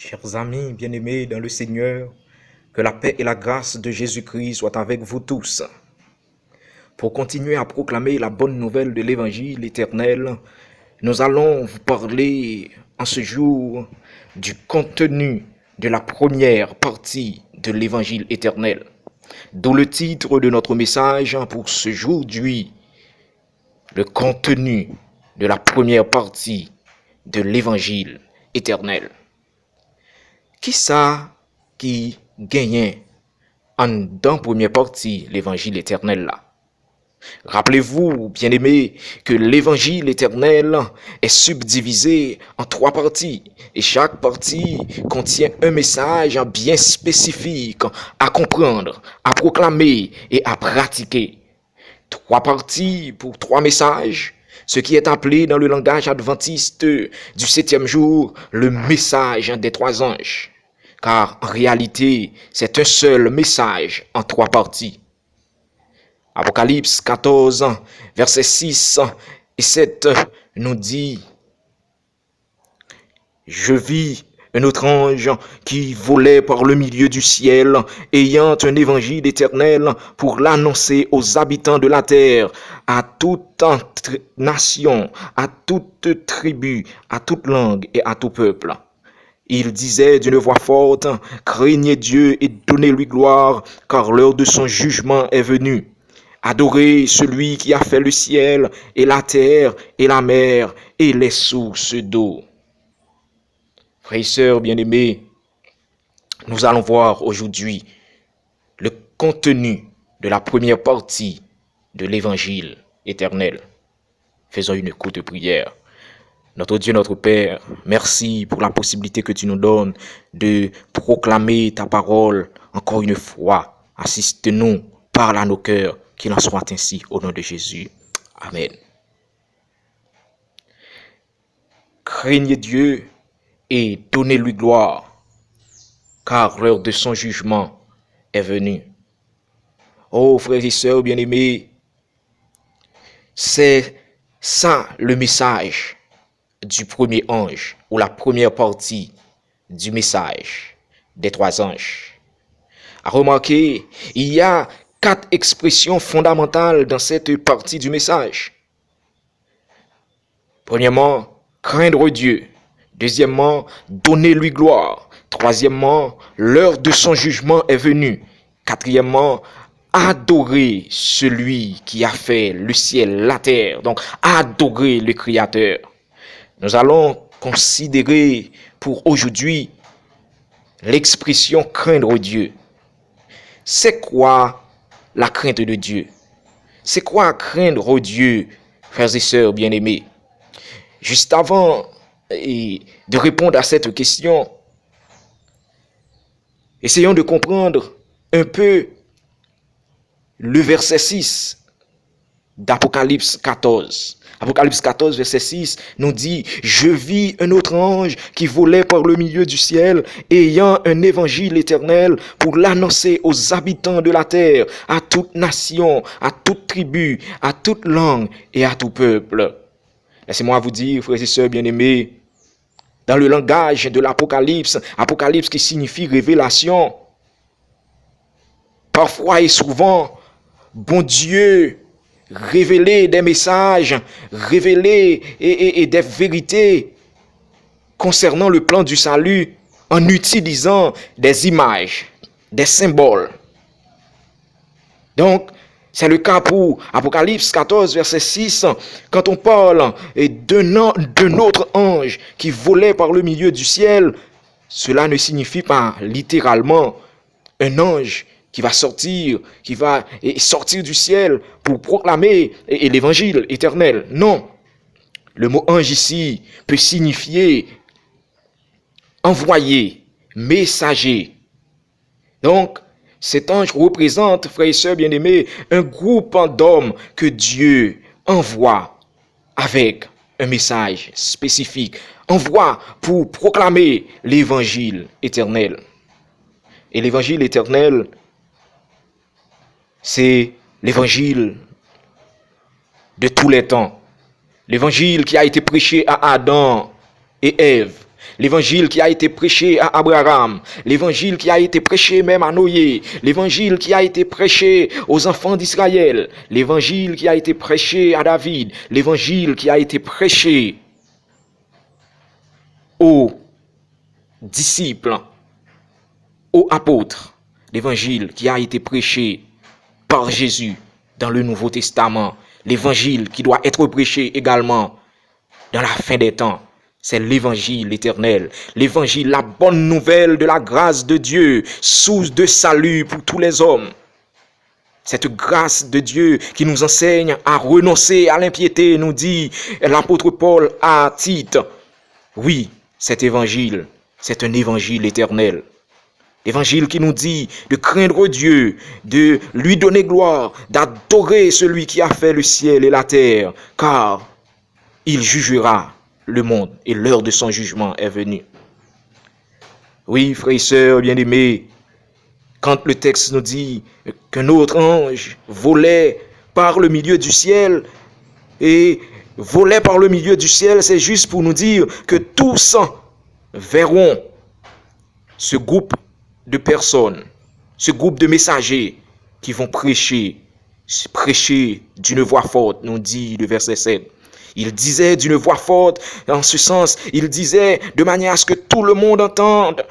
Chers amis bien-aimés dans le Seigneur, que la paix et la grâce de Jésus-Christ soient avec vous tous. Pour continuer à proclamer la bonne nouvelle de l'Évangile éternel, nous allons vous parler en ce jour du contenu de la première partie de l'Évangile éternel. D'où le titre de notre message pour ce jour d'aujourd'hui, le contenu de la première partie de l'Évangile éternel. Qui ça qui gagnait dans la première partie l'évangile éternel là? Rappelez-vous, bien-aimés, que l'évangile éternel est subdivisé en 3 parties et chaque partie contient un message bien spécifique à comprendre, à proclamer et à pratiquer. 3 parties pour 3 messages, ce qui est appelé dans le langage adventiste du 7e jour le message des 3 anges. Car en réalité, c'est un seul message en 3 parties. Apocalypse 14, versets 6 et 7 nous dit: Je vis un autre ange qui volait par le milieu du ciel, ayant un évangile éternel pour l'annoncer aux habitants de la terre, à toute nation, à toute tribu, à toute langue et à tout peuple. Il disait d'une voix forte: Craignez Dieu et donnez-lui gloire, car l'heure de son jugement est venue. Adorez celui qui a fait le ciel et la terre et la mer et les sources d'eau. Frères et sœurs bien-aimés, nous allons voir aujourd'hui le contenu de la première partie de l'évangile éternel. Faisons une courte prière. Notre Dieu, notre Père, merci pour la possibilité que tu nous donnes de proclamer ta parole encore une fois. Assiste-nous, parle à nos cœurs, qu'il en soit ainsi au nom de Jésus. Amen. Craignez Dieu et donnez-lui gloire, car l'heure de son jugement est venue. Oh frères et sœurs bien-aimés, c'est ça le message du premier ange, ou la première partie du message des 3 anges. À remarquer, il y a 4 expressions fondamentales dans cette partie du message. Premièrement, craindre Dieu. Deuxièmement, donner-lui gloire. Troisièmement, l'heure de son jugement est venue. Quatrièmement, adorer celui qui a fait le ciel, la terre. Donc, adorer le Créateur. Nous allons considérer pour aujourd'hui l'expression craindre Dieu. C'est quoi la crainte de Dieu? C'est quoi craindre Dieu, frères et sœurs bien-aimés? Juste avant de répondre à cette question, essayons de comprendre un peu le verset 6 d'Apocalypse 14. Apocalypse 14, verset 6 nous dit: Je vis un autre ange qui volait par le milieu du ciel, ayant un évangile éternel pour l'annoncer aux habitants de la terre, à toute nation, à toute tribu, à toute langue et à tout peuple. Laissez-moi vous dire, frères et sœurs bien-aimés, dans le langage de l'Apocalypse, Apocalypse qui signifie révélation, parfois et souvent, bon Dieu révéler des messages, révéler et des vérités concernant le plan du salut en utilisant des images, des symboles. Donc, c'est le cas pour Apocalypse 14, verset 6, quand on parle d'un autre ange qui volait par le milieu du ciel. Cela ne signifie pas littéralement un ange qui va sortir du ciel pour proclamer l'évangile éternel. Non. Le mot ange ici peut signifier envoyé, messager. Donc, cet ange représente, frères et sœurs bien-aimés, un groupe d'hommes que Dieu envoie avec un message spécifique, envoie pour proclamer l'évangile éternel. Et l'évangile éternel, c'est l'évangile de tous les temps. L'évangile qui a été prêché à Adam et Ève L'évangile qui a été prêché à Abraham, l'évangile qui a été prêché même à Noé, l'évangile qui a été prêché aux enfants d'Israël, l'évangile qui a été prêché à David, l'évangile qui a été prêché aux disciples, aux apôtres, l'évangile qui a été prêché par Jésus dans le Nouveau Testament, l'évangile qui doit être prêché également dans la fin des temps. C'est l'évangile éternel, l'évangile, la bonne nouvelle de la grâce de Dieu, source de salut pour tous les hommes. Cette grâce de Dieu qui nous enseigne à renoncer à l'impiété, nous dit l'apôtre Paul à Tite. Oui, cet évangile, c'est un évangile éternel. L'évangile qui nous dit de craindre Dieu, de lui donner gloire, d'adorer celui qui a fait le ciel et la terre, car il jugera le monde et l'heure de son jugement est venue. Oui, frères et sœurs bien-aimés, quand le texte nous dit qu'un autre ange volait par le milieu du ciel, et volait par le milieu du ciel, c'est juste pour nous dire que tous verront ce groupe de personnes, ce groupe de messagers qui vont prêcher d'une voix forte, nous dit le verset 7. Il disait d'une voix forte, en ce sens, il disait de manière à ce que tout le monde entende.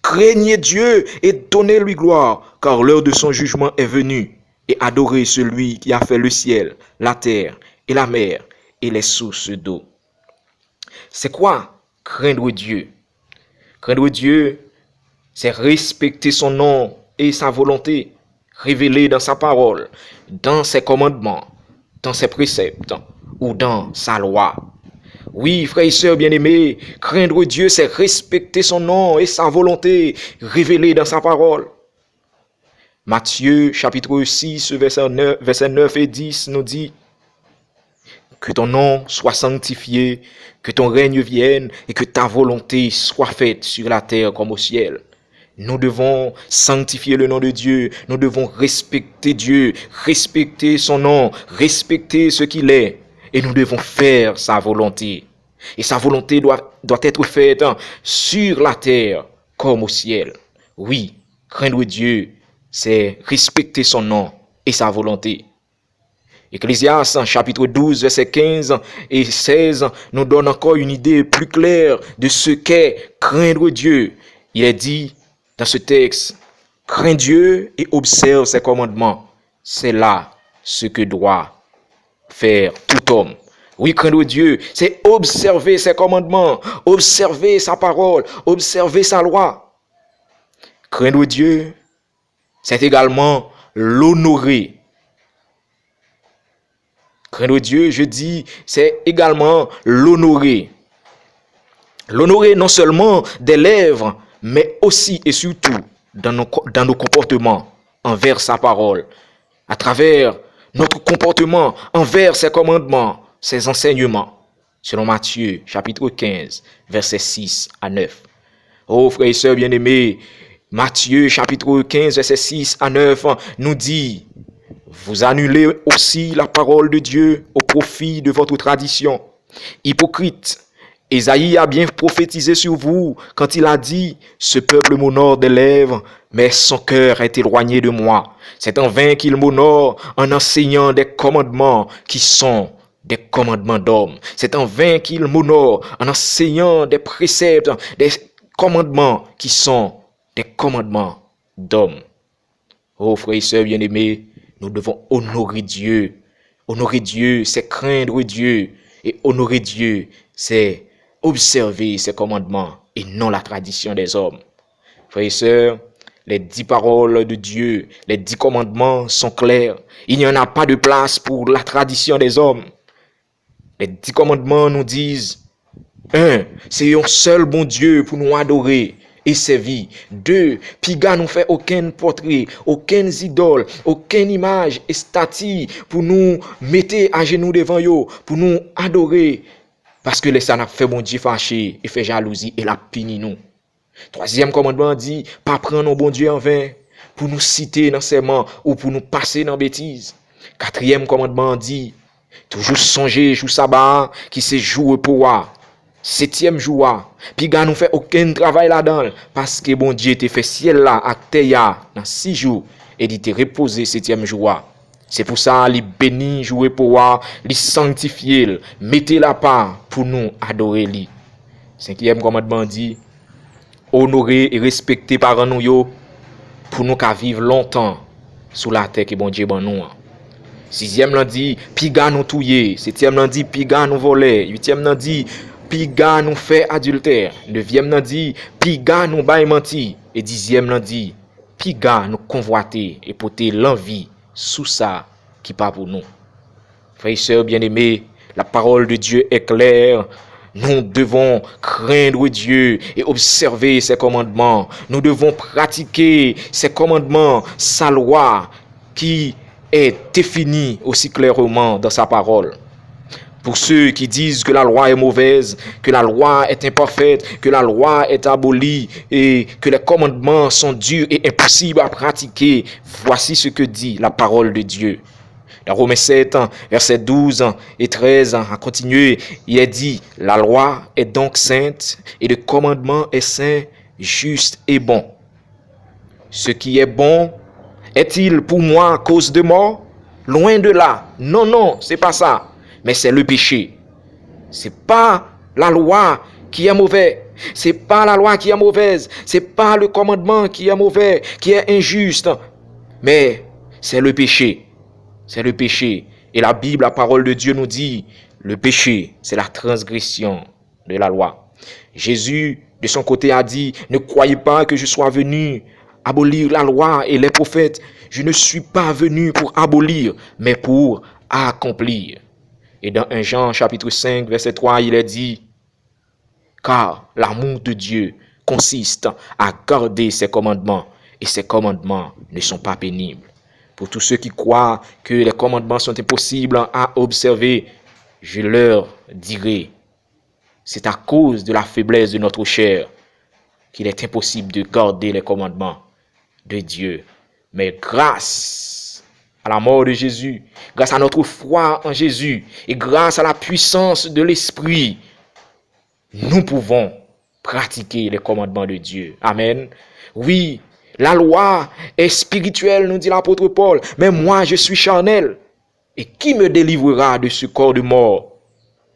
Craignez Dieu et donnez-lui gloire, car l'heure de son jugement est venue. Et adorez celui qui a fait le ciel, la terre et la mer et les sources d'eau. C'est quoi craindre Dieu? Craindre Dieu, c'est respecter son nom et sa volonté, révélée dans sa parole, dans ses commandements, dans ses préceptes ou dans sa loi. Oui, frères et sœurs bien-aimés, craindre Dieu, c'est respecter son nom et sa volonté révélée dans sa parole. Matthieu, chapitre 6, verset 9 et 10 nous dit que ton nom soit sanctifié, que ton règne vienne et que ta volonté soit faite sur la terre comme au ciel. Nous devons sanctifier le nom de Dieu, nous devons respecter Dieu, respecter son nom, respecter ce qu'il est. Et nous devons faire sa volonté. Et sa volonté doit être faite sur la terre comme au ciel. Oui, craindre Dieu, c'est respecter son nom et sa volonté. Ecclésiaste, chapitre 12, versets 15 et 16, nous donne encore une idée plus claire de ce qu'est craindre Dieu. Il est dit dans ce texte, crains Dieu et observe ses commandements. C'est là ce que doit faire tout homme. Oui, craindre Dieu, c'est observer ses commandements, observer sa parole, observer sa loi. Craindre Dieu, c'est également l'honorer. Craindre Dieu, je dis, c'est également l'honorer. L'honorer non seulement des lèvres, mais aussi et surtout dans nos comportements envers sa parole, à travers notre comportement envers ses commandements, ses enseignements, selon Matthieu, chapitre 15, versets 6 à 9. Oh, frères et sœurs bien-aimés, Matthieu, chapitre 15, versets 6 à 9, nous dit, vous annulez aussi la parole de Dieu au profit de votre tradition. Hypocrite, Ésaïe a bien prophétisé sur vous quand il a dit « Ce peuple m'honore des lèvres, mais son cœur est éloigné de moi. C'est en vain qu'il m'honore en enseignant des commandements qui sont des commandements d'hommes. C'est en vain qu'il m'honore en enseignant des préceptes, des commandements qui sont des commandements d'hommes. » Oh frères et sœurs bien-aimés, nous devons honorer Dieu. Honorer Dieu, c'est craindre Dieu. Et honorer Dieu, c'est observer ses commandements et non la tradition des hommes. Frères et sœurs, les 10 paroles de Dieu, les 10 commandements sont clairs. Il n'y en a pas de place pour la tradition des hommes. Les 10 commandements nous disent 1. C'est un seul bon Dieu pour nous adorer et servir. 2. Piga nous fait aucun portrait, aucune idole, aucune image et statue pour nous mettre à genoux devant eux, pour nous adorer. Parce que ça n'a fait bon Dieu fâché et fait jalousie et la puni nous. 3e commandement dit, pas prendre nos bon Dieu en vain pour nous citer dans serment ou pour nous passer dans bêtise. 4e commandement dit, toujours songer jour sabbat qui c'est jour pour moi. septième jour, puis gars nous fait aucun travail là-dedans, parce que bon Dieu te fait ciel là, à terre, dans 6 jours, et il te reposé septième jour. C'est pour ça, il bénit, jouer pour voir, il sanctifier, mettez la part pour nous adorer lui. Cinquième commandement dit, honorer et respecter parents nous yo, pour nous qu'à vivre longtemps sous la terre que bon Dieu ban nous. Sixième l'an dit, piga nous touyer. Septième l'an dit, piga nous voler. Huitième l'an dit, piga nous fait adultère. Neuvième l'an dit, piga nous bail menti. Et dixième l'an dit, piga nous convoiter et porter l'envie sous ça qui pas pour nous. Frères et sœurs bien-aimés, la parole de Dieu est claire. Nous devons craindre Dieu et observer ses commandements. Nous devons pratiquer ses commandements, sa loi qui est définie aussi clairement dans sa parole. Pour ceux qui disent que la loi est mauvaise, que la loi est imparfaite, que la loi est abolie et que les commandements sont durs et impossibles à pratiquer, voici ce que dit la parole de Dieu. Dans Romains 7, versets 12 et 13, à continuer, il est dit, la loi est donc sainte et le commandement est saint, juste et bon. Ce qui est bon, est-il pour moi à cause de mort? Loin de là. Non, non, c'est pas ça. Mais c'est le péché. C'est pas la loi qui est mauvaise. C'est pas la loi qui est mauvaise. C'est pas le commandement qui est mauvais, qui est injuste. Mais c'est le péché. C'est le péché. Et la Bible, la parole de Dieu nous dit, le péché, c'est la transgression de la loi. Jésus, de son côté, a dit, ne croyez pas que je sois venu abolir la loi et les prophètes. Je ne suis pas venu pour abolir, mais pour accomplir. Et dans 1 Jean chapitre 5, verset 3, il est dit, car l'amour de Dieu consiste à garder ses commandements, et ses commandements ne sont pas pénibles. Pour tous ceux qui croient que les commandements sont impossibles à observer, je leur dirai, c'est à cause de la faiblesse de notre chair qu'il est impossible de garder les commandements de Dieu. Mais grâce à la mort de Jésus, grâce à notre foi en Jésus et grâce à la puissance de l'Esprit, nous pouvons pratiquer les commandements de Dieu. Amen. Oui, la loi est spirituelle, nous dit l'apôtre Paul, mais moi je suis charnel. Et qui me délivrera de ce corps de mort?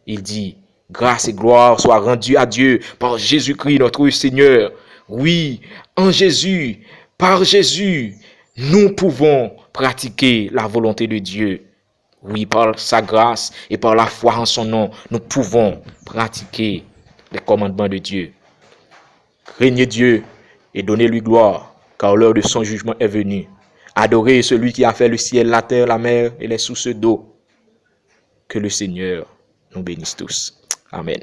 Il dit, grâce et gloire soient rendues à Dieu par Jésus-Christ notre Seigneur. Oui, en Jésus, par Jésus, nous pouvons pratiquer la volonté de Dieu. Oui, par sa grâce et par la foi en son nom, nous pouvons pratiquer les commandements de Dieu. Craignez Dieu et donnez-lui gloire, car l'heure de son jugement est venue. Adorez celui qui a fait le ciel, la terre, la mer et les sources d'eau. Que le Seigneur nous bénisse tous. Amen.